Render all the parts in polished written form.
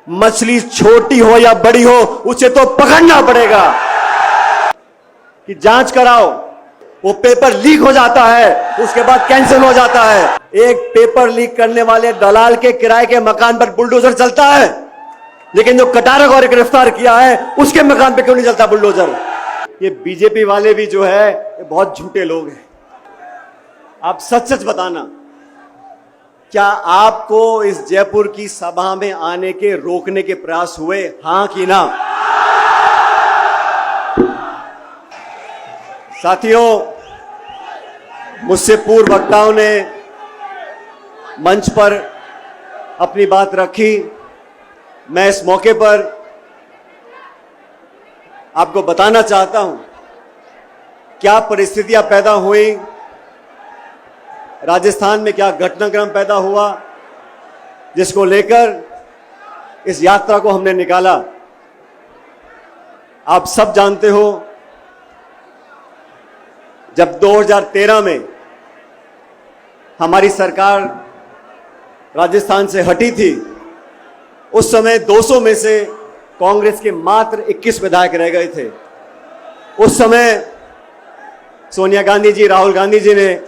मछली छोटी हो या बड़ी हो उसे तो पकड़ना पड़ेगा। कि जांच कराओ, वो पेपर लीक हो जाता है, उसके बाद कैंसिल हो जाता है। एक पेपर लीक करने वाले दलाल के किराए के मकान पर बुलडोजर चलता है, लेकिन जो कटारा को गिरफ्तार किया है उसके मकान पे क्यों नहीं चलता बुलडोजर? ये बीजेपी वाले भी जो है ये बहुत झूठे लोग हैं। आप सच सच बताना, क्या आपको इस जयपुर की सभा में आने के रोकने के प्रयास हुए, हां कि ना? साथियों, मुझसे पूर्व वक्ताओं ने मंच पर अपनी बात रखी। मैं इस मौके पर आपको बताना चाहता हूं क्या परिस्थितियां पैदा हुई, राजस्थान में क्या घटनाक्रम पैदा हुआ, जिसको लेकर इस यात्रा को हमने निकाला। आप सब जानते हो, जब 2013 में हमारी सरकार राजस्थान से हटी थी, उस समय 200 में से कांग्रेस के मात्र 21 विधायक रह गए थे। उस समय सोनिया गांधी जी, राहुल गांधी जी ने,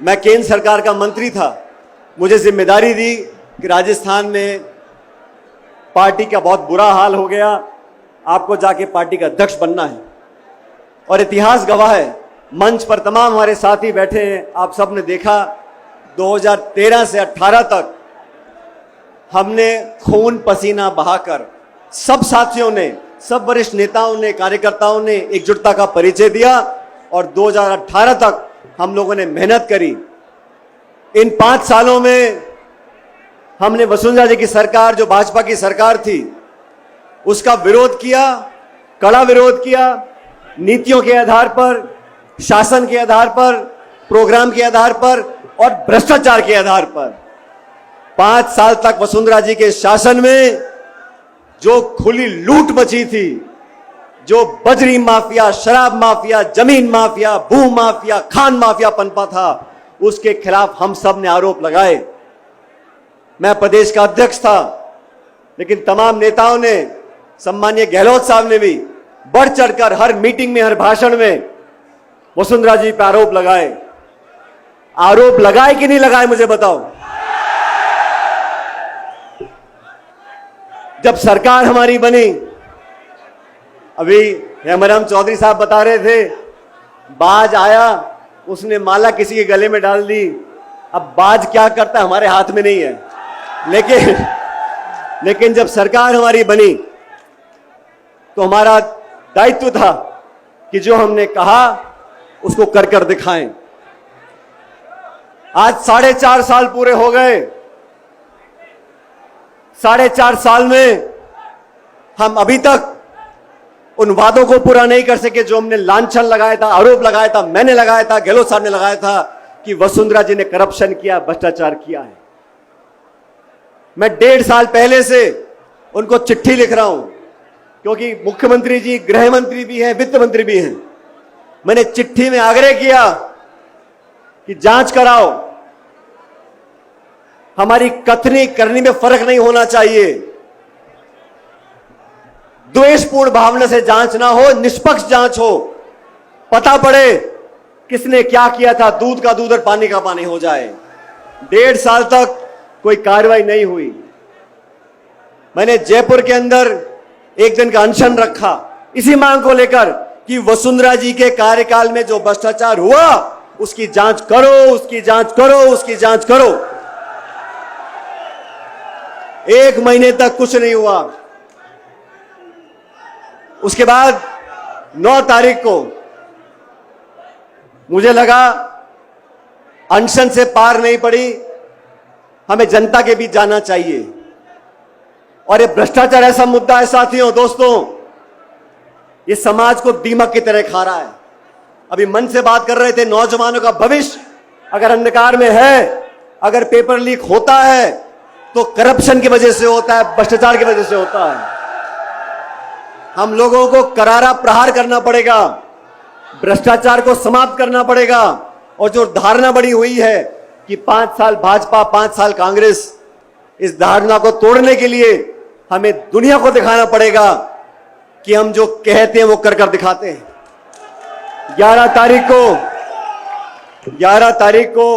मैं केंद्र सरकार का मंत्री था, मुझे जिम्मेदारी दी कि राजस्थान में पार्टी का बहुत बुरा हाल हो गया, आपको जाके पार्टी का अध्यक्ष बनना है। और इतिहास गवाह है, मंच पर तमाम हमारे साथी बैठे हैं, आप सब ने देखा 2013 से 18 तक हमने खून पसीना बहाकर, सब साथियों ने, सब वरिष्ठ नेताओं ने, कार्यकर्ताओं ने एकजुटता का परिचय दिया और 2018 तक हम लोगों ने मेहनत करी। इन 5 सालों में हमने वसुंधरा जी की सरकार, जो भाजपा की सरकार थी, उसका विरोध किया, कड़ा विरोध किया, नीतियों के आधार पर, शासन के आधार पर, प्रोग्राम के आधार पर और भ्रष्टाचार के आधार पर। 5 साल तक वसुंधरा जी के शासन में जो खुली लूट मची थी, जो बजरी माफिया, शराब माफिया, जमीन माफिया, भू माफिया, खान माफिया पनपा था, उसके खिलाफ हम सब ने आरोप लगाए। मैं प्रदेश का अध्यक्ष था, लेकिन तमाम नेताओं ने, सम्मानीय गहलोत साहब ने भी बढ़ चढ़कर हर मीटिंग में, हर भाषण में वसुंधरा जी पर आरोप लगाए। आरोप लगाए कि नहीं लगाए, मुझे बताओ। जब सरकार हमारी बनी, अभी हेमराम चौधरी साहब बता रहे थे, बाज आया, उसने माला किसी के गले में डाल दी। अब बाज क्या करता हमारे हाथ में नहीं है, लेकिन जब सरकार हमारी बनी तो हमारा दायित्व था कि जो हमने कहा उसको कर कर दिखाएं। आज 4.5 साल पूरे हो गए। 4.5 साल में हम अभी तक उन वादों को पूरा नहीं कर सके जो हमने लांछन लगाया था, आरोप लगाया था, मैंने लगाया था, गहलोत साहब ने लगाया था कि वसुंधरा जी ने करप्शन किया, भ्रष्टाचार किया है। मैं 1.5 साल पहले से उनको चिट्ठी लिख रहा हूं, क्योंकि मुख्यमंत्री जी गृह मंत्री भी हैं, वित्त मंत्री भी हैं। मैंने चिट्ठी में आग्रह किया कि जांच कराओ, हमारी कथनी करनी में फर्क नहीं होना चाहिए, द्वेषपूर्ण भावना से जांच ना हो, निष्पक्ष जांच हो, पता पड़े किसने क्या किया था, दूध का दूध और पानी का पानी हो जाए। 1.5 साल तक कोई कार्रवाई नहीं हुई। मैंने जयपुर के अंदर एक दिन का अनशन रखा इसी मांग को लेकर कि वसुंधरा जी के कार्यकाल में जो भ्रष्टाचार हुआ उसकी जांच करो, उसकी जांच करो, उसकी जांच करो। 1 महीने तक कुछ नहीं हुआ। उसके बाद 9 तारीख को मुझे लगा अनशन से पार नहीं पड़ी, हमें जनता के बीच जाना चाहिए। और ये भ्रष्टाचार ऐसा मुद्दा है साथियों, दोस्तों, ये समाज को दीमक की तरह खा रहा है। अभी मन से बात कर रहे थे, नौजवानों का भविष्य अगर अंधकार में है, अगर पेपर लीक होता है तो करप्शन की वजह से होता है, भ्रष्टाचार की वजह से होता है। हम लोगों को करारा प्रहार करना पड़ेगा, भ्रष्टाचार को समाप्त करना पड़ेगा। और जो धारणा बड़ी हुई है कि 5 साल भाजपा, 5 साल कांग्रेस, इस धारणा को तोड़ने के लिए हमें दुनिया को दिखाना पड़ेगा कि हम जो कहते हैं वो कर कर दिखाते हैं। 11 तारीख को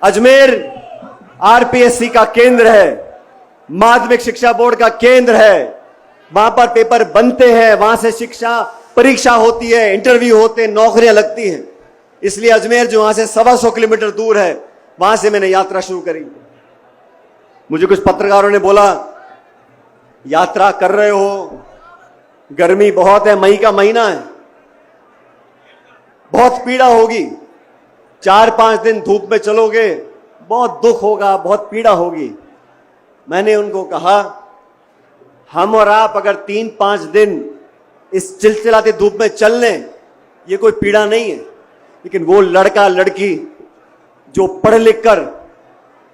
अजमेर आरपीएससी का केंद्र है, माध्यमिक शिक्षा बोर्ड का केंद्र है। वहां पर पेपर बनते हैं, वहां से शिक्षा परीक्षा होती है, इंटरव्यू होते हैं, नौकरियां लगती हैं। इसलिए अजमेर जो वहां से 125 किलोमीटर दूर है, वहां से मैंने यात्रा शुरू करी। मुझे कुछ पत्रकारों ने बोला, यात्रा कर रहे हो, गर्मी बहुत है, मई का महीना है, बहुत पीड़ा होगी, 4-5 दिन धूप में चलोगे, बहुत दुख होगा, बहुत पीड़ा होगी। मैंने उनको कहा, हम और आप अगर 3-5 दिन इस चिलचिलाती धूप में चल लें, ये कोई पीड़ा नहीं है। लेकिन वो लड़का लड़की जो पढ़ लिख कर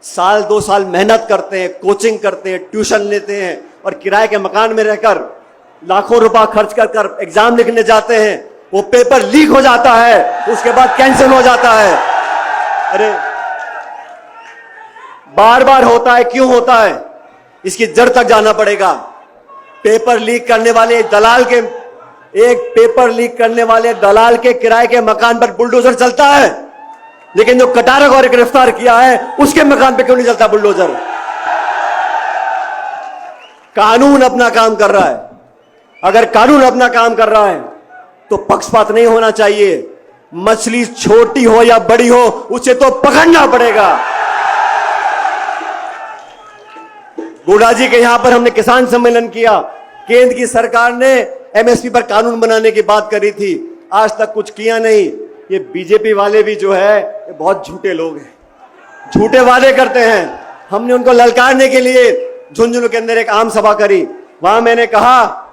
1-2 साल मेहनत करते हैं, कोचिंग करते हैं, ट्यूशन लेते हैं और किराए के मकान में रहकर लाखों रुपया खर्च कर एग्जाम लिखने जाते हैं, वो पेपर लीक हो जाता है, उसके बाद कैंसिल हो जाता है। अरे बार बार होता है, क्यों होता है? इसकी जड़ तक जाना पड़ेगा। पेपर लीक करने वाले दलाल के किराए के मकान पर बुलडोजर चलता है, लेकिन जो कटारा को गिरफ्तार किया है उसके मकान पे क्यों नहीं चलता बुलडोजर? कानून अपना काम कर रहा है। अगर कानून अपना काम कर रहा है तो पक्षपात नहीं होना चाहिए। मछली छोटी हो या बड़ी हो, उसे तो पकड़ना पड़ेगा। गोड़ा जी के यहां पर हमने किसान सम्मेलन किया। केंद्र की सरकार ने एमएसपी पर कानून बनाने की बात करी थी, आज तक कुछ किया नहीं। ये बीजेपी वाले भी जो है ये बहुत झूठे लोग हैं, झूठे वादे करते हैं। हमने उनको ललकारने के लिए झुंझुनू के अंदर एक आम सभा करी। वहां मैंने कहा,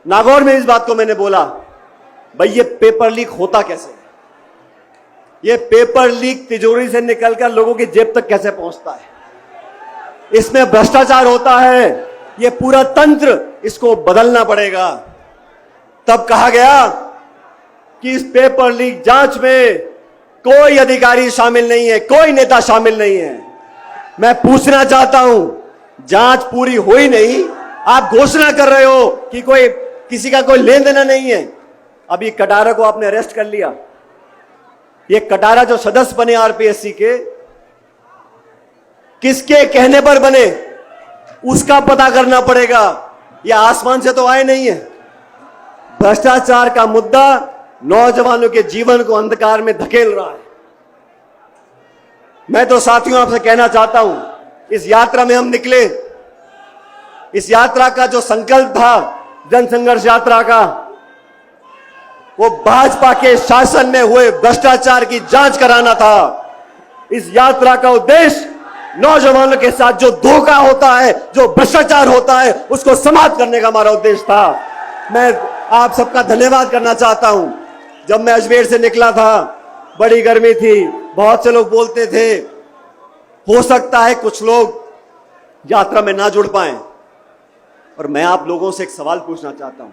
नागौर में इस बात को मैंने बोला, भाई ये पेपर लीक होता कैसे? ये पेपर लीक तिजोरी से निकलकर लोगों की जेब तक कैसे पहुंचता है? इसमें भ्रष्टाचार होता है, ये पूरा तंत्र, इसको बदलना पड़ेगा। तब कहा गया कि इस पेपर लीक जांच में कोई अधिकारी शामिल नहीं है, कोई नेता शामिल नहीं है। मैं पूछना चाहता हूं, जांच पूरी हुई नहीं, आप घोषणा कर रहे हो कि कोई किसी का कोई लेन देना नहीं है। अभी कटारा को आपने अरेस्ट कर लिया। ये कटारा जो सदस्य बने आरपीएससी के, किसके कहने पर बने उसका पता करना पड़ेगा। ये आसमान से तो आए नहीं है। भ्रष्टाचार का मुद्दा नौजवानों के जीवन को अंधकार में धकेल रहा है। मैं तो साथियों आपसे कहना चाहता हूं, इस यात्रा में हम निकले, इस यात्रा का जो संकल्प था जन संघर्ष यात्रा का, वो भाजपा के शासन में हुए भ्रष्टाचार की जांच कराना था। इस यात्रा का उद्देश्य नौजवानों के साथ जो धोखा होता है, जो भ्रष्टाचार होता है, उसको समाप्त करने का हमारा उद्देश्य था। मैं आप सबका धन्यवाद करना चाहता हूं। जब मैं अजमेर से निकला था, बड़ी गर्मी थी, बहुत से लोग बोलते थे हो सकता है कुछ लोग यात्रा में ना जुड़ पाए। और मैं आप लोगों से एक सवाल पूछना चाहता हूं,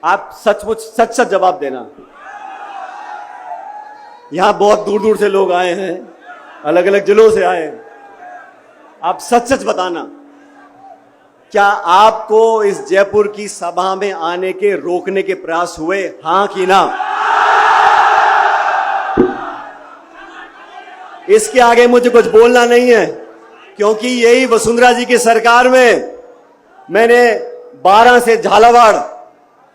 आप सचमुच सच जवाब देना। यहां बहुत दूर दूर से लोग आए हैं, अलग अलग जिलों से आए हैं। आप सच बताना, क्या आपको इस जयपुर की सभा में आने के रोकने के प्रयास हुए, हां कि ना? इसके आगे मुझे कुछ बोलना नहीं है, क्योंकि यही वसुंधरा जी की सरकार में मैंने 12 से झालावाड़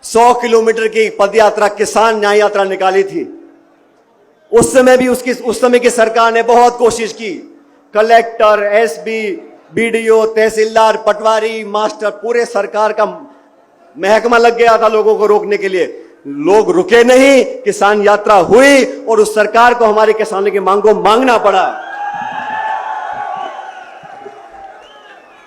100 किलोमीटर की पदयात्रा, किसान न्याय यात्रा निकाली थी। उस समय की सरकार ने बहुत कोशिश की। कलेक्टर, एसपी, बीडीओ, तहसीलदार, पटवारी, मास्टर, पूरे सरकार का महकमा लग गया था लोगों को रोकने के लिए। लोग रुके नहीं, किसान यात्रा हुई और उस सरकार को हमारे किसानों की मांग को मांगना पड़ा।